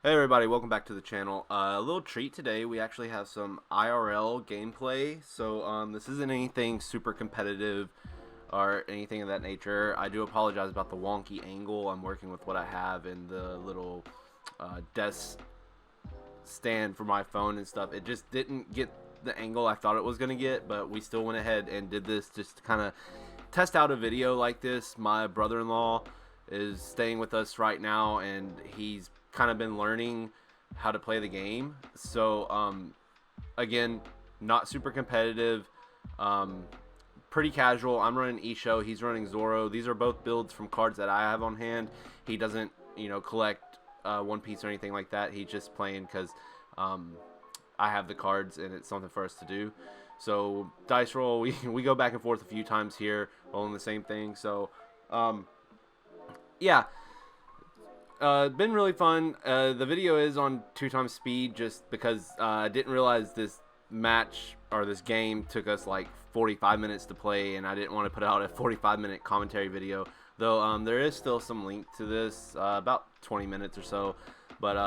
Hey everybody, welcome back to the channel. A little treat today. We actually have some IRL gameplay. So this isn't anything super competitive or anything of that nature. I do apologize about the wonky angle. I'm working with what I have in the little desk stand for my phone and stuff. It just didn't get the angle I thought it was going to get, but we still went ahead and did this just to kind of test out a video like this. My brother-in-law is staying with us right now, and he's kind of been learning how to play the game. So again, not super competitive, pretty casual. I'm running Issho, he's running Zoro. These are both builds from cards that I have on hand. He doesn't, collect One Piece or anything like that. He's just playing because I have the cards and it's something for us to do. So dice roll, we go back and forth a few times here, rolling the same thing. So yeah, been really fun. The video is on 2x speed just because I didn't realize this match or this game took us like 45 minutes to play, and I didn't want to put out a 45-minute commentary video, though there is still some link to this, about 20 minutes or so, but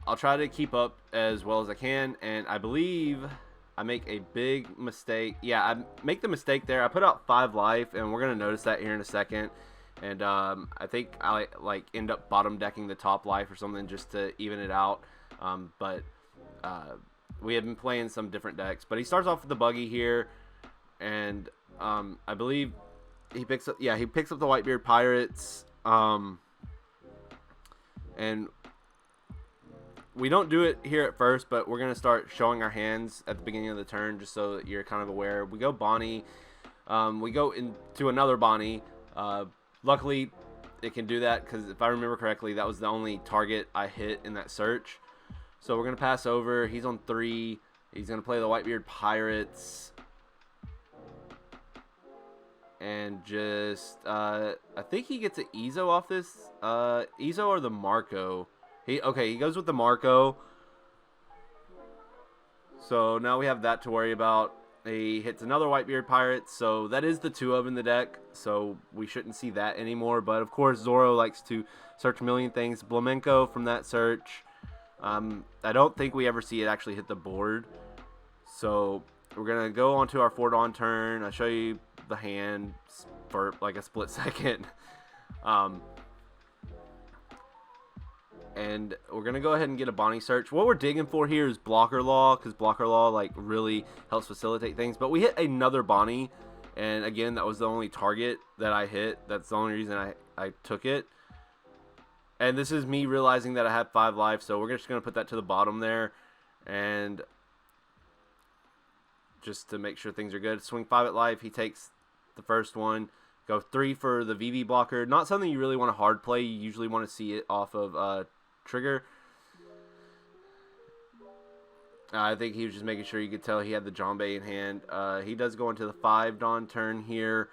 I'll try to keep up as well as I can. And I believe I make a big mistake. Yeah, I make the mistake there. I put out 5 life, and we're gonna notice that here in a second. And I think I end up bottom decking the top life or something just to even it out. But we have been playing some different decks. But he starts off with the buggy here, and I believe he picks up. Yeah, he picks up the Whitebeard Pirates. And we don't do it here at first, but we're gonna start showing our hands at the beginning of the turn just so that you're kind of aware. We go Bonnie. We go into another Bonnie. Luckily, it can do that because if I remember correctly, that was the only target I hit in that search. So we're going to pass over. He's on 3. He's going to play the Whitebeard Pirates. And just, I think he gets an Izo off this. Izo or the Marco. Okay, he goes with the Marco. So now we have that to worry about. He hits another Whitebeard Pirate, so that is the 2 of in the deck, so we shouldn't see that anymore. But of course, Zoro likes to search a million things. Flamenco from that search. I don't think we ever see it actually hit the board. So we're gonna go on to our 4 Dawn turn. I'll show you the hand for like a split second. And we're going to go ahead and get a Bonnie search. What we're digging for here is Blocker Law, because Blocker Law like really helps facilitate things. But we hit another Bonnie, and again, that was the only target that I hit. That's the only reason I took it. And this is me realizing that I have 5 life, so we're just going to put that to the bottom there. And just to make sure things are good. Swing 5 at life. He takes the first one. Go 3 for the VV blocker. Not something you really want to hard play. You usually want to see it off of trigger. I think he was just making sure you could tell he had the Jambé in hand. He does go into the 5 Dawn turn here.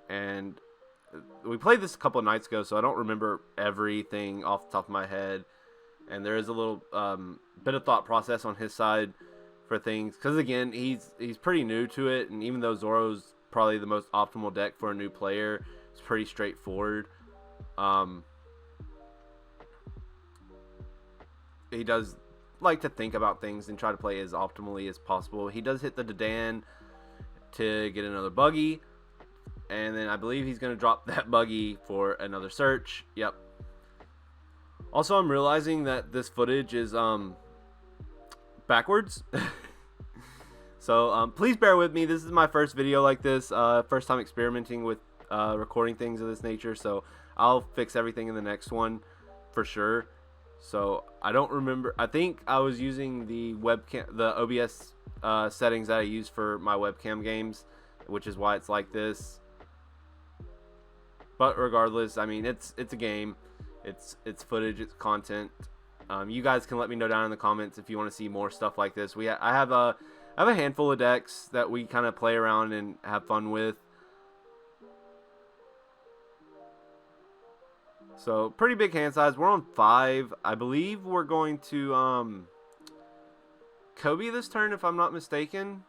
And we played this a couple of nights ago, so I don't remember everything off the top of my head. And there is a little bit of thought process on his side for things. Because, again, he's pretty new to it. And even though Zoro's probably the most optimal deck for a new player, it's pretty straightforward. He does like to think about things and try to play as optimally as possible. He does hit the Dadan to get another buggy, and then I believe he's going to drop that buggy for another search. Yep. Also, I'm realizing that this footage is backwards. So please bear with me. This is my first video like this, first time experimenting with recording things of this nature, so I'll fix everything in the next one for sure. So I don't remember. I think I was using the webcam, the OBS settings that I use for my webcam games, which is why it's like this. But regardless, I mean, it's a game, it's footage, it's content. You guys can let me know down in the comments if you want to see more stuff like this. I have a handful of decks that we kind of play around and have fun with. So, pretty big hand size. We're on 5. I believe we're going to Kobe this turn, if I'm not mistaken.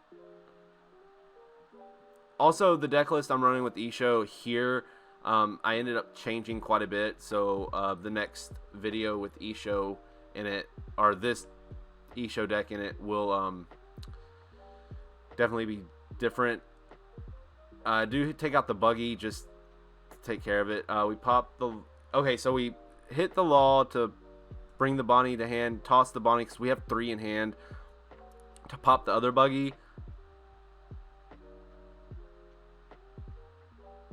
Also, the deck list I'm running with Issho here, I ended up changing quite a bit. So the next video with Issho in it, or this Issho deck in it, will definitely be different. Do take out the buggy just to take care of it. We pop the... Okay, so we hit the law to bring the Bonnie to hand, toss the Bonnie because we have 3 in hand to pop the other buggy.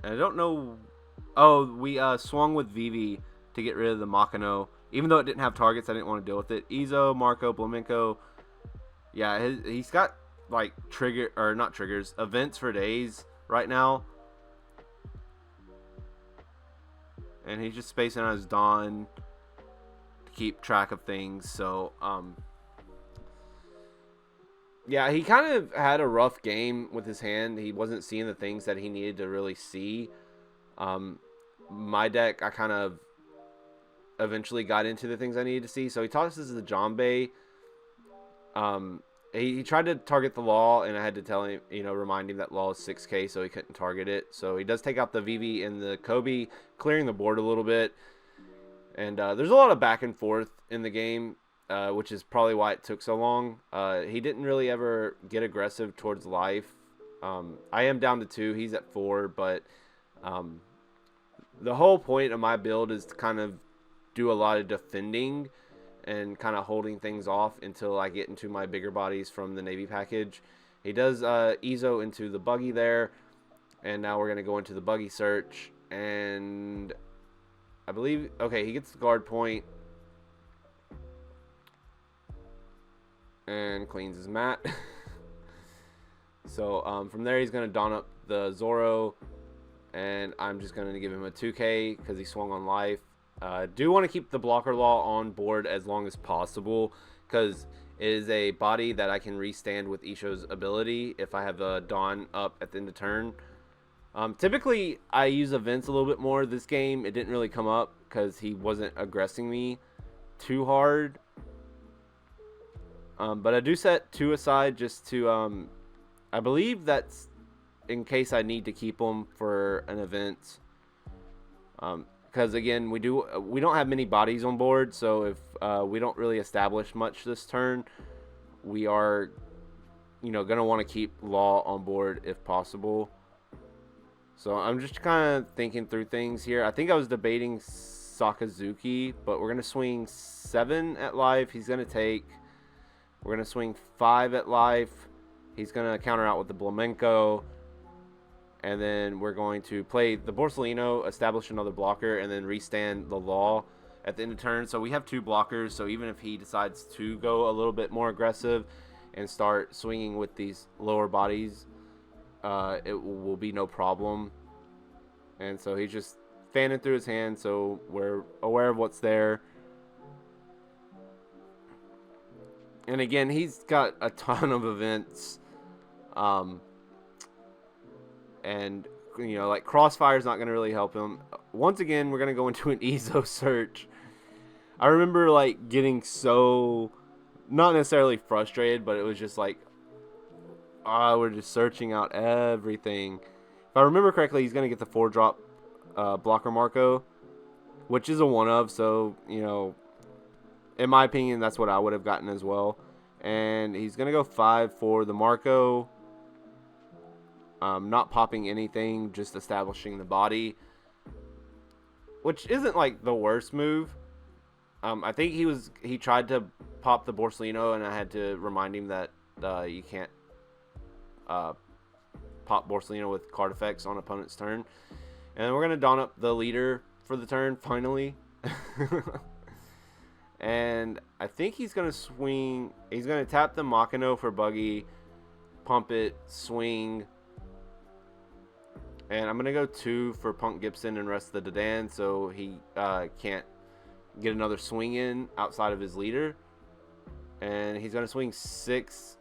And I don't know... Oh, we swung with Vivi to get rid of the Makino. Even though it didn't have targets, I didn't want to deal with it. Izo, Marco, Flamenco. Yeah, he's got like events for days right now. And he's just spacing on his Dawn to keep track of things. So, yeah, he kind of had a rough game with his hand. He wasn't seeing the things that he needed to really see. My deck, I kind of eventually got into the things I needed to see. So he tosses the Jambay. He tried to target the Law, and I had to tell him, remind him that Law is 6k, so he couldn't target it. So he does take out the Vivi and the Kobe, clearing the board a little bit. And there's a lot of back and forth in the game, which is probably why it took so long. He didn't really ever get aggressive towards life. I am down to 2. He's at 4, but the whole point of my build is to kind of do a lot of defending and kind of holding things off until I get into my bigger bodies from the Navy package. He does Izo into the buggy there, and now we're going to go into the buggy search, and I believe, okay, he gets the guard point and cleans his mat. So from there he's going to don up the Zoro, and I'm just going to give him a 2k because he swung on life. Do want to keep the blocker law on board as long as possible because it is a body that I can restand with Issho's ability if I have a Dawn up at the end of turn. Typically, I use events a little bit more. This game, it didn't really come up because he wasn't aggressing me too hard. But I do set 2 aside just to, I believe that's in case I need to keep them for an event. Because again, we don't have many bodies on board, so if we don't really establish much this turn, we are, gonna want to keep Law on board if possible. So I'm just kind of thinking through things here. I think I was debating Sakazuki, but we're gonna swing 7 at life. He's gonna take. We're gonna swing 5 at life. He's gonna counter out with the Flamenco. And then we're going to play the Borsellino, establish another blocker, and then restand the Law at the end of turn. So we have 2 blockers, so even if he decides to go a little bit more aggressive and start swinging with these lower bodies, it will be no problem. And so he's just fanning through his hand, so we're aware of what's there. And again, he's got a ton of events. And, like Crossfire's not going to really help him. Once again, we're going to go into an Izo search. I remember, like, getting so, not necessarily frustrated, but it was just like, we're just searching out everything. If I remember correctly, he's going to get the 4-drop blocker Marco, which is a 1-of, so, in my opinion, that's what I would have gotten as well. And he's going to go 5 for the Marco. Not popping anything, just establishing the body, which isn't like the worst move. I think he tried to pop the Borsellino, and I had to remind him that you can't pop Borsellino with card effects on opponent's turn. And then we're gonna don up the leader for the turn finally. And I think he's gonna swing. He's gonna tap the Makino for buggy, pump it, swing. And I'm going to go 2 for Punk Gibson and rest of the Dadan, so he can't get another swing in outside of his leader. And he's going to swing 6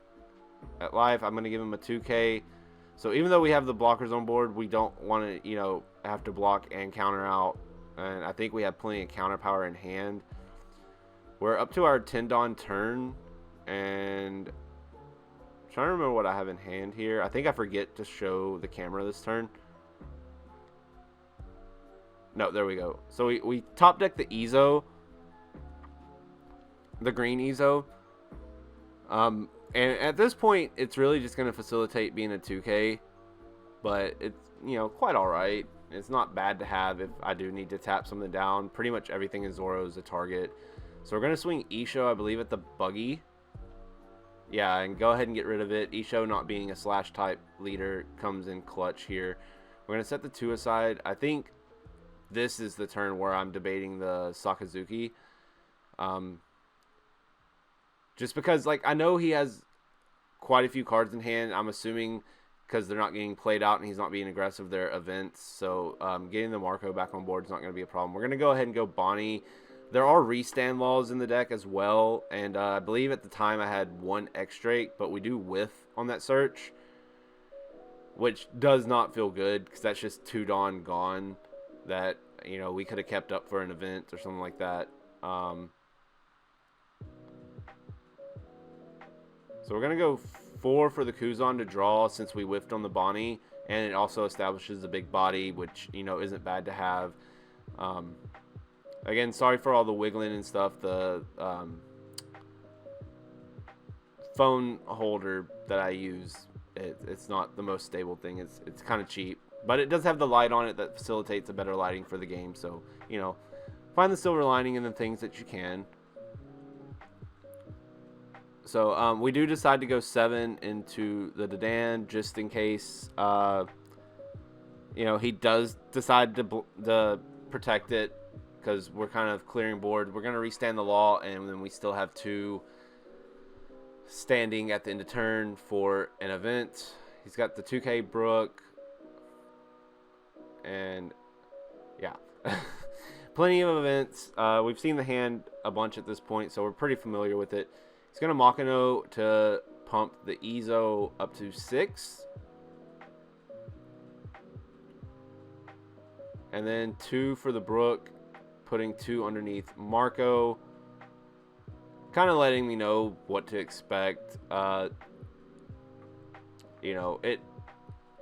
at life. I'm going to give him a 2k. So even though we have the blockers on board, we don't want to, have to block and counter out. And I think we have plenty of counter power in hand. We're up to our 10 Dawn turn. And I'm trying to remember what I have in hand here. I think I forget to show the camera this turn. No, there we go. So we top deck the Issho, the green Issho. And at this point, it's really just going to facilitate being a 2K, but it's, you know, quite all right. It's not bad to have if I do need to tap something down. Pretty much everything in Zoro is a target. So we're going to swing Issho, I believe, at the buggy. Yeah, and go ahead and get rid of it. Issho, not being a slash type leader, comes in clutch here. We're going to set the 2 aside. I think this is the turn where I'm debating the Sakazuki. Just because, like, I know he has quite a few cards in hand. I'm assuming because they're not getting played out and he's not being aggressive, they're events. So getting the Marco back on board is not going to be a problem. We're going to go ahead and go Bonnie. There are restand laws in the deck as well. And I believe at the time I had 1 X-Drake, but we do whiff on that search, which does not feel good because that's just 2 Dawn gone that, you know, we could have kept up for an event or something like that. So we're going to go 4 for the Kuzan to draw since we whiffed on the Bonnie. And it also establishes the big body, which, you know, isn't bad to have. Again, sorry for all the wiggling and stuff. The phone holder that I use, it's not the most stable thing. It's kind of cheap. But it does have the light on it that facilitates a better lighting for the game. So, you know, find the silver lining in the things that you can. So we do decide to go 7 into the Dadan just in case, you know, he does decide to protect it because we're kind of clearing board. We're going to restand the law, and then we still have 2 standing at the end of turn for an event. He's got the 2K Brook, and yeah, plenty of events. We've seen the hand a bunch at this point, so we're pretty familiar with it. He's going to Makino to pump the Issho up to 6. And then 2 for the Brook, putting 2 underneath Marco. Kind of letting me know what to expect. You know, it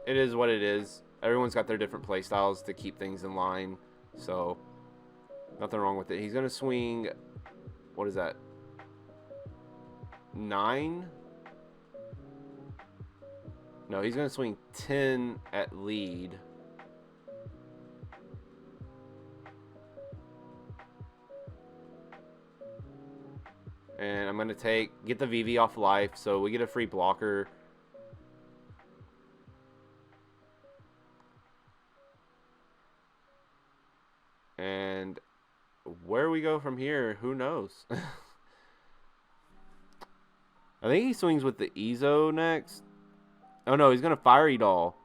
is what it is. Everyone's got their different play styles to keep things in line. So, nothing wrong with it. He's going to swing, what is that? 9? No, he's going to swing 10 at lead. And I'm going to get the VV off life, so we get a free blocker. And where we go from here, who knows? I think he swings with the Issho next. Oh no, he's going to Fiery Doll.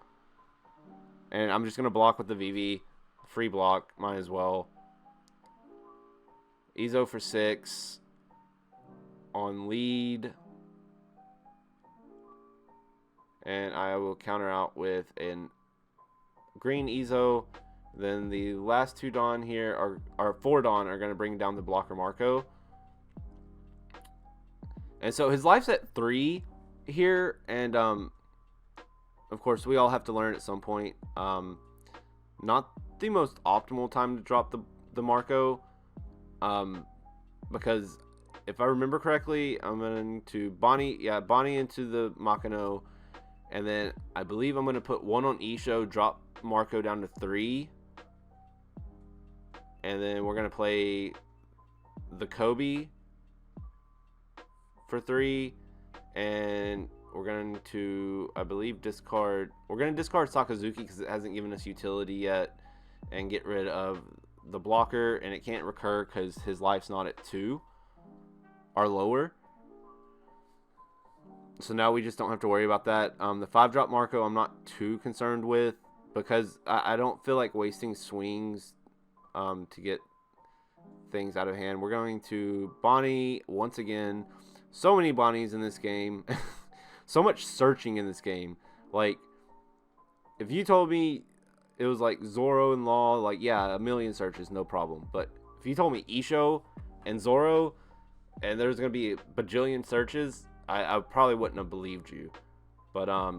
And I'm just going to block with the VV. Free block, might as well. Issho for 6. On lead. And I will counter out with a green Issho. Then the last 2 Dawn here, are 4 Dawn, are going to bring down the blocker Marco. And so his life's at 3 here, and of course we all have to learn at some point. Not the most optimal time to drop the Marco, because if I remember correctly, I'm going to Bonnie into the Makino, and then I believe I'm going to put 1 on Issho, drop Marco down to 3, and then we're going to play the Kobe for 3, and we're going to, I believe, discard. We're going to discard Sakazuki because it hasn't given us utility yet, and get rid of the blocker, and it can't recur because his life's not at 2 or lower. So now we just don't have to worry about that. The 5-drop Marco I'm not too concerned with because I don't feel like wasting swings to get things out of hand. We're going to Bonnie once again. So many Bonnies in this game. So much searching in this game. Like, if you told me it was like Zoro and Law, like, yeah, a million searches, no problem. But if you told me Issho and Zoro and there's going to be a bajillion searches, I probably wouldn't have believed you. But, I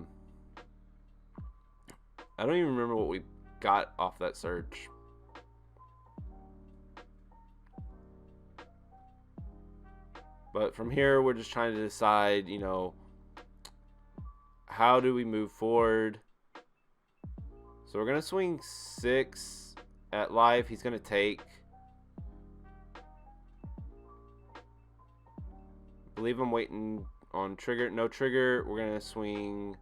don't even remember what we got off that search. But from here, we're just trying to decide, you know, how do we move forward? So we're going to swing 6 at life. He's going to take. I believe I'm waiting on trigger. No trigger. We're going to swing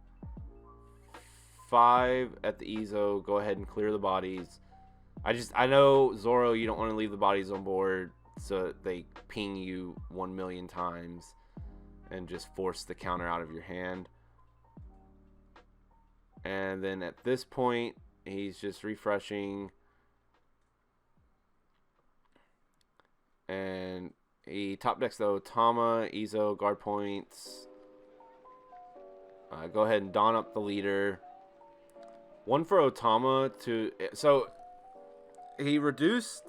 5 at the Issho. Go ahead and clear the bodies. I know, Zoro, you don't want to leave the bodies on board so they ping you 1,000,000 times and just force the counter out of your hand. And then at this point, he's just refreshing. And he top decks the Otama, Issho, guard points. Go ahead and don up the leader. 1 for Otama to... So, he reduced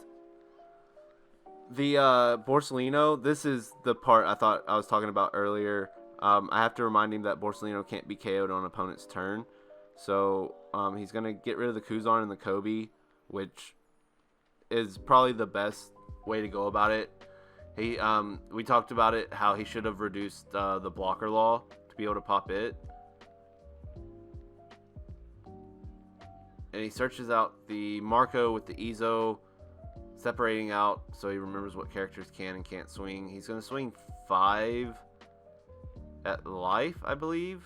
the Borsellino. This is the part I thought I was talking about earlier. I have to remind him that Borsellino can't be KO'd on opponent's turn. So he's going to get rid of the Kuzan and the Kobe, which is probably the best way to go about it. We talked about it, how he should have reduced the blocker law to be able to pop it. And he searches out the Marco with the Issho, separating out so he remembers what characters can and can't swing. He's going to swing 5 at life, I believe.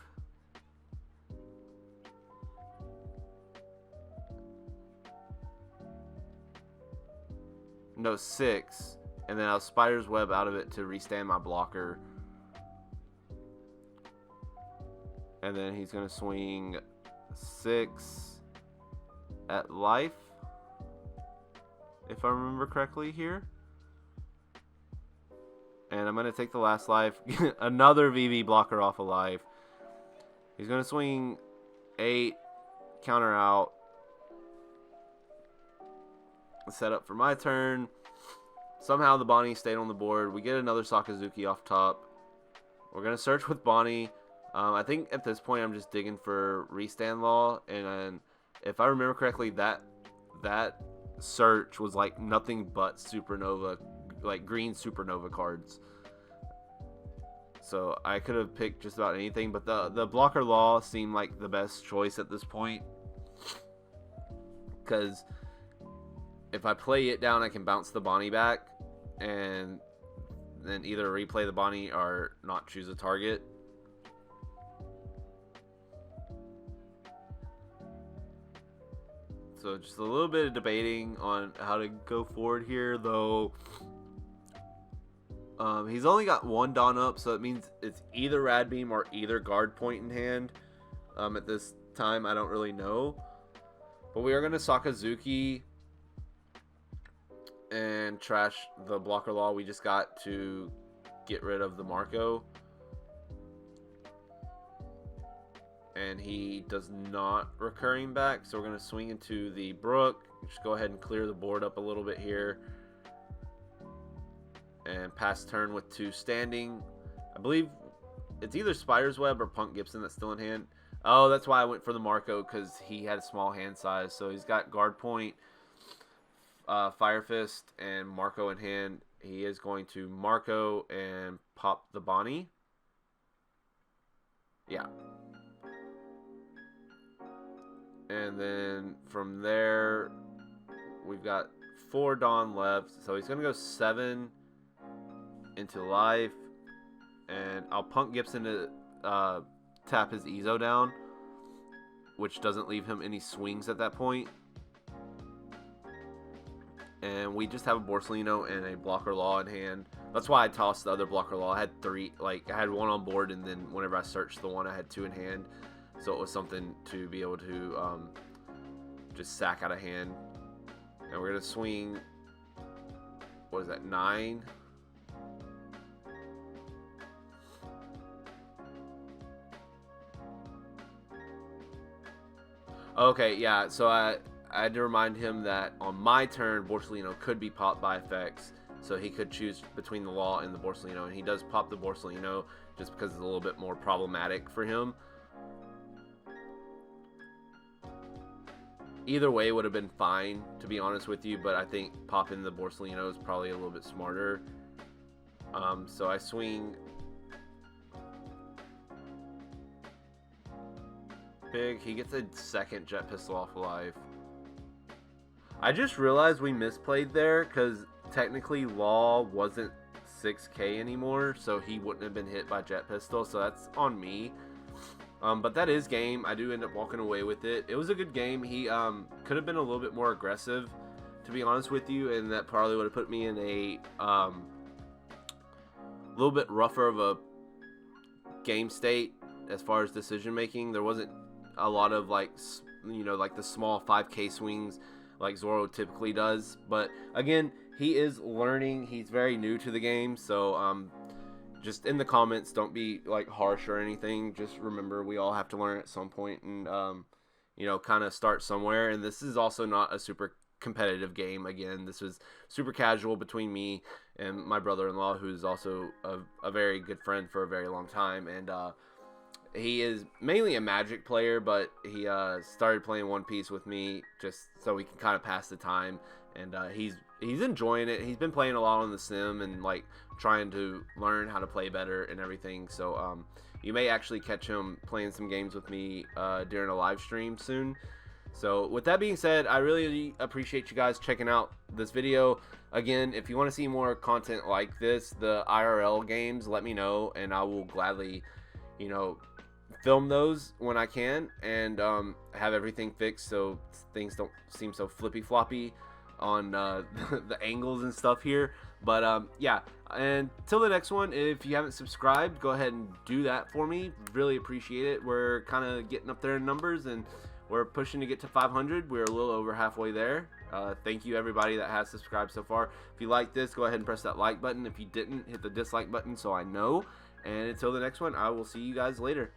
No, 6. And then I'll Spider's Web out of it to restand my blocker. And then he's going to swing 6 at life, if I remember correctly here. And I'm going to take the last life. Another VV blocker off of life. He's going to swing 8, counter out. Set up for my turn. Somehow the Bonnie stayed on the board. We get another Sakazuki off top. We're going to search with Bonnie. I think at this point I'm just digging for restand law. And if I remember correctly, that search was like nothing but supernova, like green supernova cards. So I could have picked just about anything, but the blocker law seemed like the best choice at this point, because if I play it down, I can bounce the Bonnie back and then either replay the Bonnie or not choose a target. So just a little bit of debating on how to go forward here, though. He's only got 1 Dawn up, so it means it's either Rad Beam or either Guard Point in hand. At this time, I don't really know. But we are going to Sakazuki and trash the blocker law we just got to get rid of the Marco. And he does not recurring back, so we're going to swing into the Brook. Just go ahead and clear the board up a little bit here. And pass turn with 2 standing. I believe it's either Spider's Web or Punk Gibson that's still in hand. Oh, that's why I went for the Marco, because he had a small hand size. So he's got Guard Point, Fire Fist, and Marco in hand. He is going to Marco and pop the Bonnie. Yeah. And then from there, we've got 4 Dawn left. So he's going to go 7 into life. And I'll Punk Gibson to tap his Issho down, which doesn't leave him any swings at that point. And we just have a Borsellino and a blocker law in hand. That's why I tossed the other blocker law. I had 3, like I had 1 on board, and then whenever I searched the one, I had 2 in hand. So it was something to be able to just sack out of hand. And we're going to swing, what is that, 9? Okay, yeah, so I had to remind him that on my turn, Borsellino could be popped by effects. So he could choose between the law and the Borsellino. And he does pop the Borsellino just because it's a little bit more problematic for him. Either way would have been fine, to be honest with you, but I think popping the Borsellino is probably a little bit smarter. So I swing big. He gets a second jet pistol off alive. I just realized we misplayed there because technically Law wasn't 6k anymore, so he wouldn't have been hit by jet pistol, so that's on me. But that is game. I do end up walking away with it. It was a good game. He could have been a little bit more aggressive, to be honest with you, and that probably would have put me in a little bit rougher of a game state as far as decision making. There wasn't a lot of like the small 5k swings like Zoro typically does, but again, he is learning. He's very new to the game, so just in the comments, don't be like harsh or anything. Just remember, we all have to learn at some point, and kind of start somewhere. And this is also not a super competitive game. Again, this was super casual between me and my brother-in-law, who's also a very good friend for a very long time, and he is mainly a Magic player, but he started playing One Piece with me just so we can kind of pass the time, and he's enjoying it. He's been playing a lot on the sim and like trying to learn how to play better and everything. So you may actually catch him playing some games with me during a live stream soon. So with that being said, I really appreciate you guys checking out this video. Again, if you want to see more content like this, the IRL games, let me know, and I will gladly, film those when I can, and have everything fixed so things don't seem so flippy floppy on the angles and stuff here. But yeah, and till the next one, if you haven't subscribed, go ahead and do that for me. Really appreciate it. We're kind of getting up there in numbers, and we're pushing to get to 500. We're a little over halfway there. Thank you everybody that has subscribed so far. If you like this, go ahead and press that like button. If you didn't, hit the dislike button so I know. And until the next one, I will see you guys later.